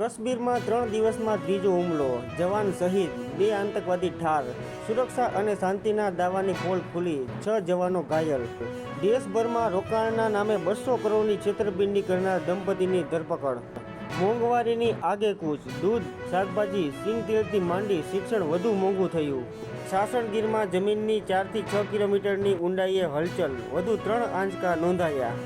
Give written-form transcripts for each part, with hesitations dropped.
કાશ્મીરમાં 3 દિવસમાં ત્રીજો હુમલો, જવાન શહીદ, 2 આતંકવાદી ઠાર, સુરક્ષા અને શાંતિના દાવાની પોલ ખુલી, 6 જવાનો ઘાયલ. દેશભરમાં રોકાણના નામે 200 કરોડની છેતરપિંડી કરનાર દંપતીની ધરપકડ. મોંઘવારીની આગેકૂચ, દૂધ, શાકભાજી, સિંગતેલથી માંડી શિક્ષણ વધુ મોંઘું થયું. સાસણગીરમાં જમીનની 4 થી 6 કિલોમીટરની ઊંડાઈએ હલચલ, વધુ 3 આંચકા નોંધાયા.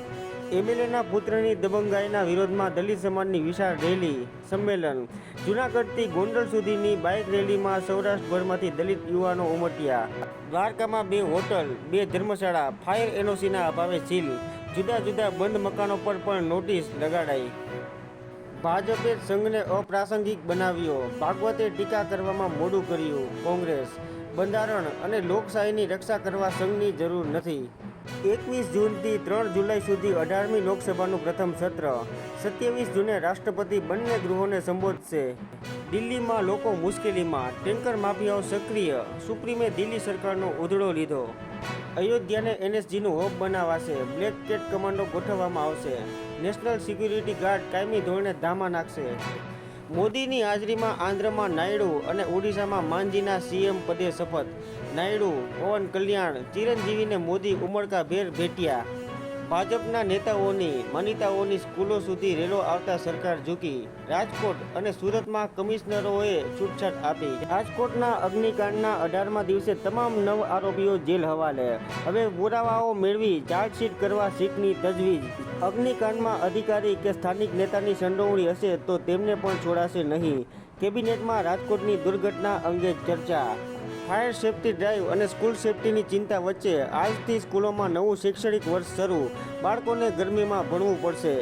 એમએલએના પુત્રની દબંગાઈના વિરોધમાં દલિત સમાજની વિશાળ રેલી, સંમેલન. જૂનાગઢથી ગોંડલ સુધીની બાઇક રેલીમાં સૌરાષ્ટ્રભરમાંથી દલિત યુવાનો ઉમટ્યા. દ્વારકામાં 2 હોટલ, 2 ધર્મશાળા ફાયર એનઓસીના અભાવે સીલ. જુદા જુદા બંધ મકાનો પર પણ નોટિસ લગાડાઈ. ભાજપે સંઘને અપ્રાસંગિક બનાવ્યો, ભાગવતે ટીકા કરવામાં મોડું કર્યું. કોંગ્રેસ, બંધારણ અને લોકશાહીની રક્ષા કરવા સંઘની જરૂર નથી. 21 જૂનથી 3 જુલાઈ સુધી 18મી લોકસભાનું પ્રથમ સત્ર. 27 જૂને રાષ્ટ્રપતિ બંને ગૃહોને સંબોધશે. દિલ્હીમાં લોકો મુશ્કેલીમાં, ટેન્કર માફિયાઓ સક્રિય, સુપ્રીમે દિલ્હી સરકારનો ઉધડો લીધો. અયોધ્યાને એનએસજીનું હબ બનાવાશે, બ્લેક કેટ કમાન્ડો ગોઠવવામાં આવશે. નેશનલ સિક્યુરિટી ગાર્ડ કાયમી ધોરણે ધામા નાખશે. મોદીની હાજરીમાં આંધ્રમાં નાયડુ અને ઓડિશામાં માંઝીના સીએમ પદે શપથ. નાયડુ, પવન કલ્યાણ, ચિરંજીવીને મોદી ઉમળકાભેર ભેટ્યા. ભાજપના નેતાઓની, માનીતાઓની સ્કૂલો સુધી રેલો આવતા સરકાર ઝૂકી. રાજકોટ અને સુરતમાં કમિશનરોએ છૂટછાટ આપી. રાજકોટના અગ્નિકાંડના 18મા દિવસે તમામ 9 આરોપીઓ જેલ હવાલે. હવે પુરાવાઓ મેળવી ચાર્જશીટ કરવા સીટની તજવીજ. અગ્નિકાંડમાં અધિકારી કે સ્થાનિક નેતાની સંડોવણી હશે તો તેમને પણ છોડાશે નહીં. કેબિનેટમાં રાજકોટની દુર્ઘટના અંગે ચર્ચા. ફાયર સેફ્ટી ડ્રાઈવ અને સ્કૂલ સેફ્ટીની ચિંતા વચ્ચે આજથી સ્કૂલોમાં નવું શૈક્ષણિક વર્ષ શરૂ. બાળકોને ગરમીમાં ભણવું પડશે.